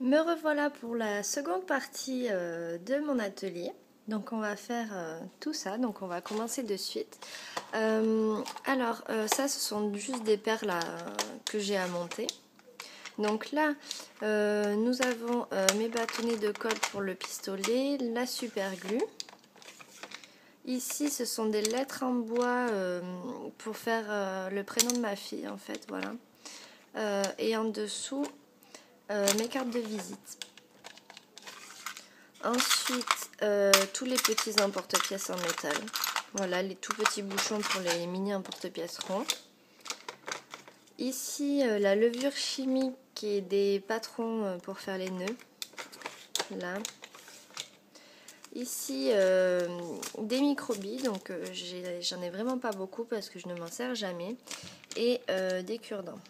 Me revoilà pour la seconde partie de mon atelier. Donc on va faire tout ça, donc on va commencer de suite. Ça ce sont juste des perles que j'ai à monter. Donc là nous avons mes bâtonnets de colle pour le pistolet, la super glue. Ici ce sont des lettres en bois pour faire le prénom de ma fille en fait, voilà. Et en dessous mes cartes de visite. Ensuite, tous les petits emporte-pièces en métal. Voilà, les tout petits bouchons pour les mini emporte-pièces ronds. Ici, la levure chimique et des patrons pour faire les nœuds. Là. Ici, des microbilles, donc j'en ai vraiment pas beaucoup parce que je ne m'en sers jamais. Et des cure-dents.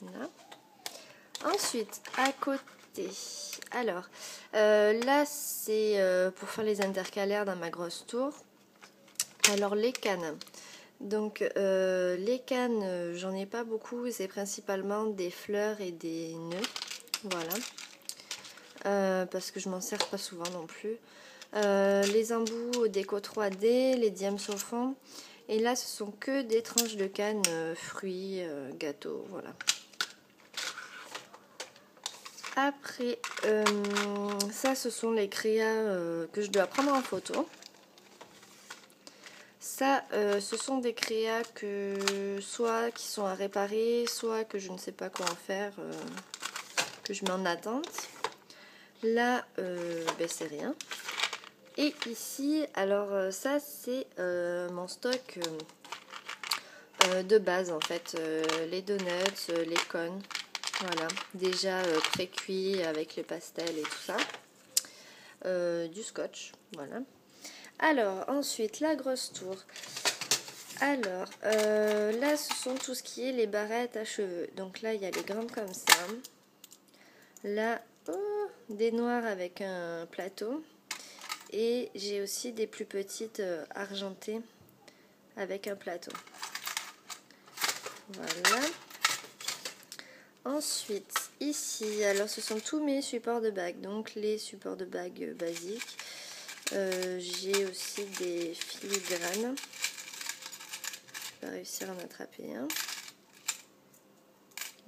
Là. Ensuite, à côté... Alors, là c'est pour faire les intercalaires dans ma grosse tour. Alors les cannes. Donc les cannes, j'en ai pas beaucoup, c'est principalement des fleurs et des nœuds. Voilà. Parce que je m'en sers pas souvent non plus. Les embouts déco 3D, les diams au fond. Et là ce sont que des tranches de cannes, fruits, gâteaux, voilà. Après, ça ce sont les créas que je dois prendre en photo. Ça, ce sont des créas soit qui sont à réparer, soit que je ne sais pas quoi en faire, que je mets en attente. Là, c'est rien. Et ici, alors ça c'est mon stock de base en fait. Les donuts, les cônes. Voilà, déjà pré-cuit avec les pastels et tout ça. Du scotch, voilà. Alors, ensuite, la grosse tour. Alors, là, ce sont tout ce qui est les barrettes à cheveux. Donc là, il y a les grandes comme ça. Là, des noirs avec un plateau. Et j'ai aussi des plus petites argentées avec un plateau. Voilà. Ensuite, ici, alors ce sont tous mes supports de bagues, donc les supports de bagues basiques. J'ai aussi des filigranes. Je vais réussir à en attraper un.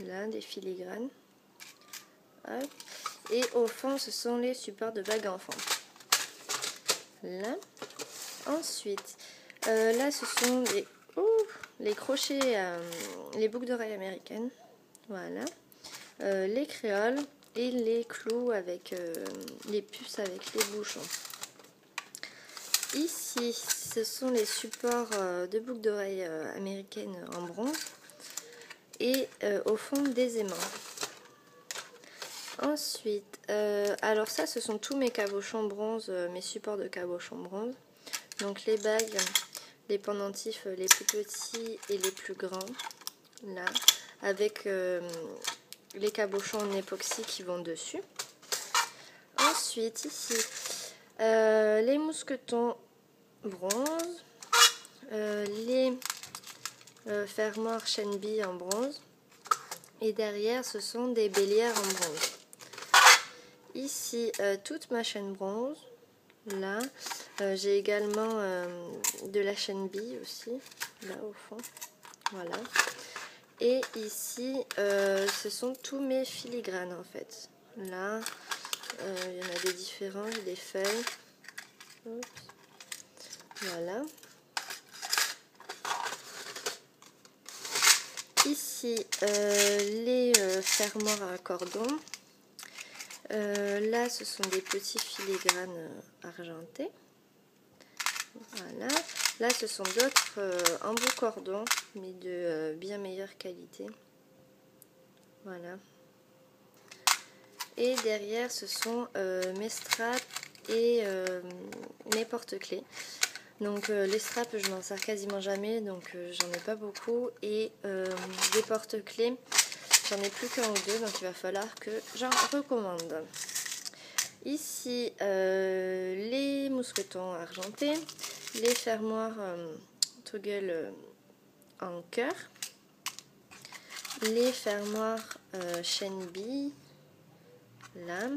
Là, des filigranes. Hop. Et au fond, ce sont les supports de bagues enfants. Là. Ensuite, là, ce sont les crochets, les boucles d'oreilles américaines. Voilà, les créoles et les clous avec les puces avec les bouchons. Ici, ce sont les supports de boucles d'oreilles américaines en bronze et au fond des aimants. Ensuite, alors ça, ce sont tous mes cabochons bronze, mes supports de cabochons bronze. Donc les bagues, les pendentifs les plus petits et les plus grands, là, avec les cabochons en époxy qui vont dessus. Ensuite, ici, les mousquetons bronze, les fermoirs Shenby en bronze, et derrière, ce sont des bélières en bronze. Ici, toute ma chaîne bronze. Là, j'ai également de la Shenby aussi, là au fond. Voilà. Et ici, ce sont tous mes filigranes en fait. Là, il y en a des différents, des feuilles. Oups. Voilà. Ici, les fermoirs à cordon. Là, ce sont des petits filigranes argentés. Voilà. Là, ce sont d'autres embouts cordon, mais de bien meilleure qualité. Voilà. Et derrière, ce sont mes straps et mes porte-clés. Donc les straps, je m'en sers quasiment jamais, donc j'en ai pas beaucoup. Et des porte-clés, j'en ai plus qu'un ou deux, donc il va falloir que j'en recommande. Ici, les mousquetons argentés, les fermoirs toggle en cœur, les fermoirs Shenby, là.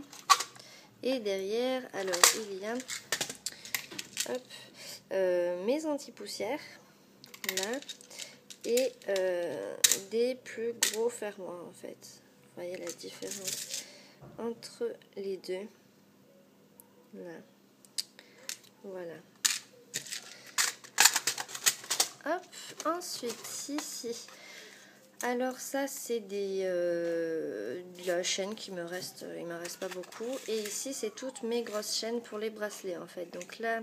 Et derrière, alors il y a hop, mes anti-poussières là et des plus gros fermoirs en fait. Vous voyez la différence entre les deux. Là. Voilà. Hop, ensuite ici. Alors ça c'est de la chaîne qui me reste, il me reste pas beaucoup. Et ici c'est toutes mes grosses chaînes pour les bracelets en fait. Donc là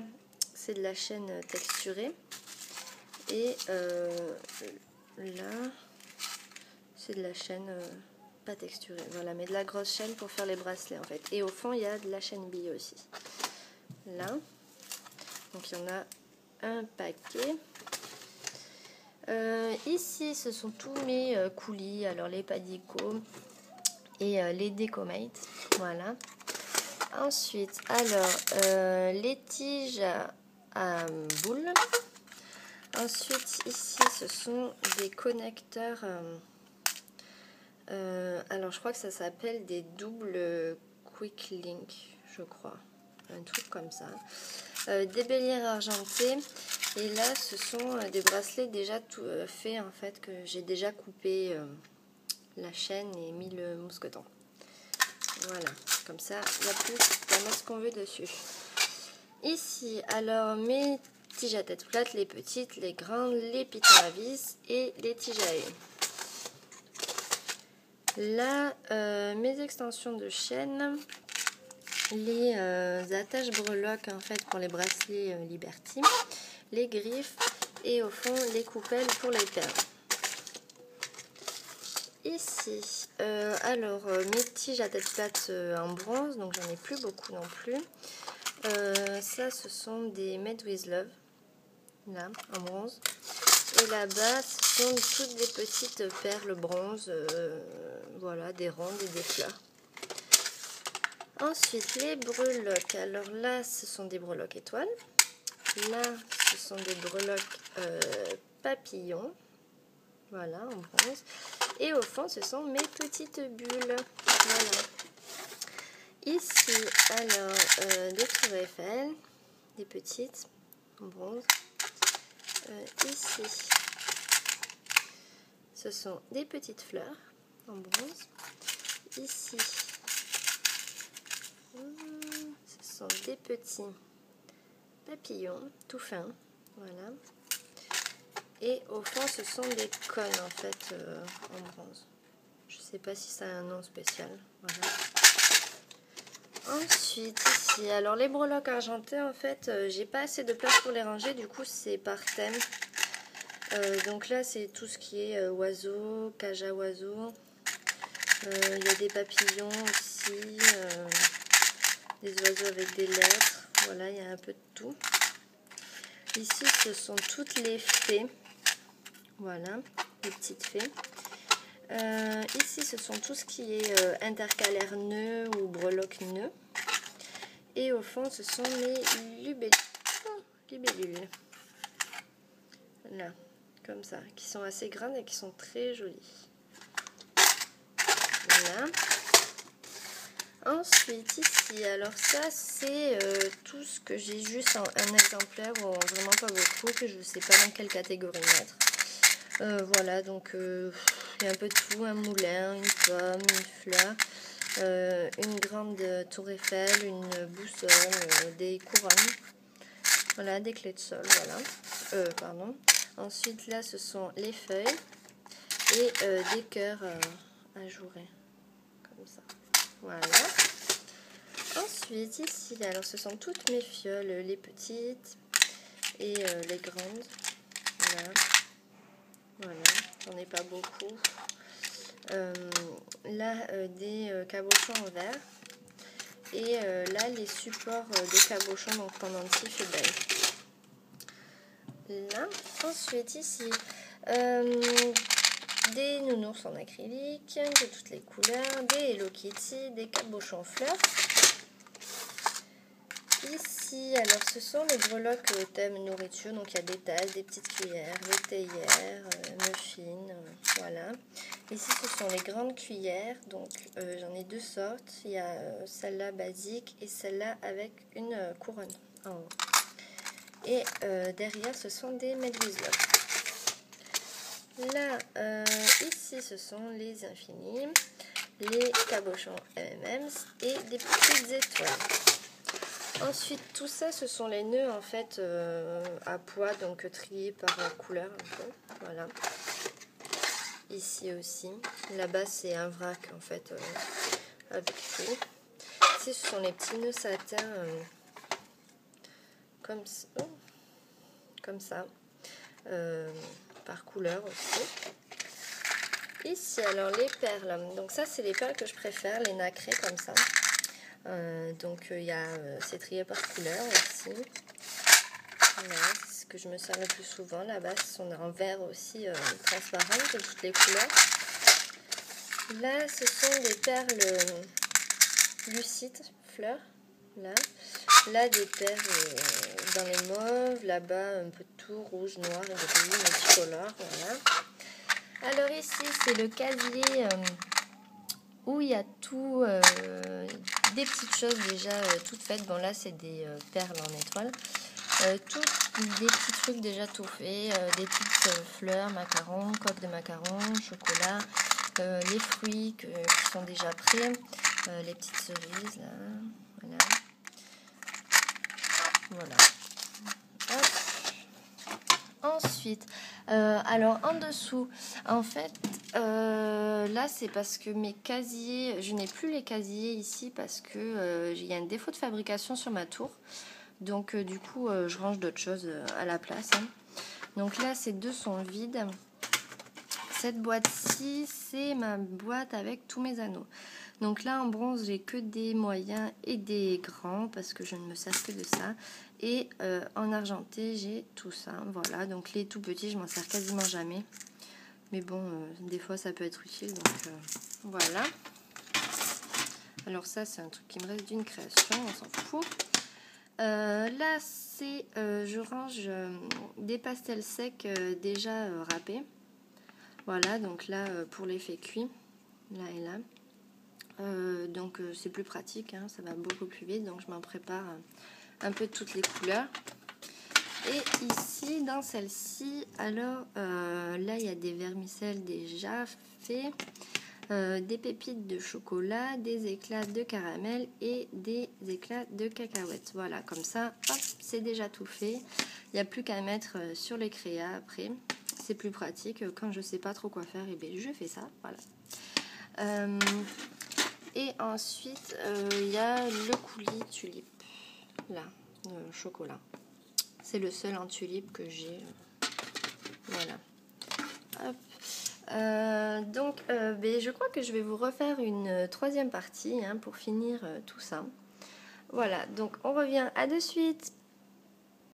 c'est de la chaîne texturée. Et là c'est de la chaîne pas texturée. Voilà, mais de la grosse chaîne pour faire les bracelets en fait. Et au fond il y a de la chaîne bille aussi. Là. Donc il y en a un paquet. Ici ce sont tous mes coulis, alors les Padico et les Decomate, voilà. Ensuite alors les tiges à boules. Ensuite ici ce sont des connecteurs, alors je crois que ça s'appelle des doubles quick link, je crois, un truc comme ça. Des béliers argentés. Et là, ce sont des bracelets déjà tout faits, en fait, que j'ai déjà coupé la chaîne et mis le mousqueton. Voilà, comme ça, il n'y a plus qu'à mettre ce qu'on veut dessus. Ici, alors, mes tiges à tête plate, les petites, les grandes, les pitons à vis et les tiges à haie. Là, mes extensions de chaîne, les attaches breloques, en fait, pour les bracelets Liberty. Les griffes et au fond les coupelles pour les perles. Ici, alors mes tiges à tête plate en bronze, donc j'en ai plus beaucoup non plus. Ça ce sont des Made with Love, là en bronze. Et là-bas ce sont toutes des petites perles bronze, voilà, des rondes et des fleurs. Ensuite les breloques, alors là ce sont des breloques étoiles. Là, ce sont des breloques papillons, voilà, en bronze. Et au fond, ce sont mes petites bulles, voilà. Ici, alors, des tours Eiffel, des petites, en bronze. Ici, ce sont des petites fleurs, en bronze. Ici, ce sont des petits papillons, tout fins, voilà. Et au fond, ce sont des cônes en fait en bronze. Je sais pas si ça a un nom spécial. Voilà. Ensuite, ici, alors les breloques argentées, en fait, j'ai pas assez de place pour les ranger, du coup, c'est par thème. Donc là, c'est tout ce qui est oiseaux, cage à oiseaux. Il y a des papillons aussi, des oiseaux avec des lettres. Voilà, il y a un peu de tout. Ici, ce sont toutes les fées. Voilà, les petites fées. Ici, ce sont tout ce qui est intercalaire nœud ou breloque nœud. Et au fond, ce sont les libellules. Là, comme ça, qui sont assez grandes et qui sont très jolies. Voilà. Ensuite, ici, alors ça, c'est tout ce que j'ai juste en un exemplaire, ou vraiment pas beaucoup, que je ne sais pas dans quelle catégorie mettre. Voilà, donc il y a un peu de tout, un moulin, une pomme, une fleur, une grande tour Eiffel, une boussole, des couronnes, voilà, des clés de sol, voilà, pardon. Ensuite là ce sont les feuilles et des cœurs ajourés, comme ça, voilà. Ensuite ici, alors ce sont toutes mes fioles, les petites et les grandes, voilà. Voilà, j'en ai pas beaucoup. Là, des cabochons en verre. Et là, les supports des cabochons, donc pendentifs et belles. Là, ensuite, ici, des nounours en acrylique de toutes les couleurs, des Hello Kitty, des cabochons fleurs. ici, alors ce sont les breloques thème nourriture, donc il y a des tasses, des petites cuillères, des théières, muffins, voilà. Ici ce sont les grandes cuillères, donc j'en ai deux sortes, il y a celle-là basique et celle-là avec une couronne en haut. Et derrière ce sont des medvislots. Là, ici ce sont les infinis, les cabochons M&M's et des petites étoiles. Ensuite, tout ça, ce sont les nœuds en fait à poids, donc triés par couleur un peu. Voilà. Ici aussi. Là-bas, c'est un vrac en fait avec tout. Ici, ce sont les petits nœuds satin comme ça, par couleur aussi. Ici, alors les perles. Donc ça, c'est les perles que je préfère, les nacrées comme ça. Donc il y a c'est trié par couleur aussi. Voilà, c'est ce que je me sers le plus souvent. Là-bas, ce sont en verre aussi transparent de toutes les couleurs. Là, ce sont des perles lucides, fleurs. Là des perles dans les mauves. Là-bas, un peu de tout, rouge, noir, gris, multicolore. Voilà. Alors ici, c'est le casier où il y a tout, des petites choses déjà toutes faites. Bon là c'est des perles en étoile. Des petits trucs déjà tout faits, des petites fleurs, macarons, coques de macarons, chocolat, les fruits qui sont déjà prêts, les petites cerises là, voilà. Hop. Ensuite, alors en dessous, en fait, là c'est parce que mes casiers, je n'ai plus les casiers ici parce que il y a un défaut de fabrication sur ma tour. Donc du coup, je range d'autres choses à la place. Hein. Donc là, ces deux sont vides. Cette boîte-ci, c'est ma boîte avec tous mes anneaux. Donc là, en bronze, j'ai que des moyens et des grands parce que je ne me sers que de ça. Et en argenté, j'ai tout ça. Voilà, donc les tout petits, je m'en sers quasiment jamais. Mais bon, des fois, ça peut être utile. Donc voilà. Alors ça, c'est un truc qui me reste d'une création, on s'en fout. Là, c'est je range des pastels secs déjà râpés. Voilà, donc là, pour l'effet cuit, là et là. Donc c'est plus pratique, hein, ça va beaucoup plus vite. Donc je m'en prépare un peu de toutes les couleurs. Et ici, dans celle-ci, alors là, il y a des vermicelles déjà faits. Des pépites de chocolat, des éclats de caramel et des éclats de cacahuètes. Voilà, comme ça, hop, c'est déjà tout fait. Il n'y a plus qu'à mettre sur les créas après. C'est plus pratique. Quand je ne sais pas trop quoi faire, et bien, je fais ça. Voilà. Et ensuite, il y a le coulis tulipe. Là, chocolat. C'est le seul en tulipe que j'ai. Voilà. Hop. Donc je crois que je vais vous refaire une troisième partie hein, pour finir tout ça. Voilà, donc on revient à de suite.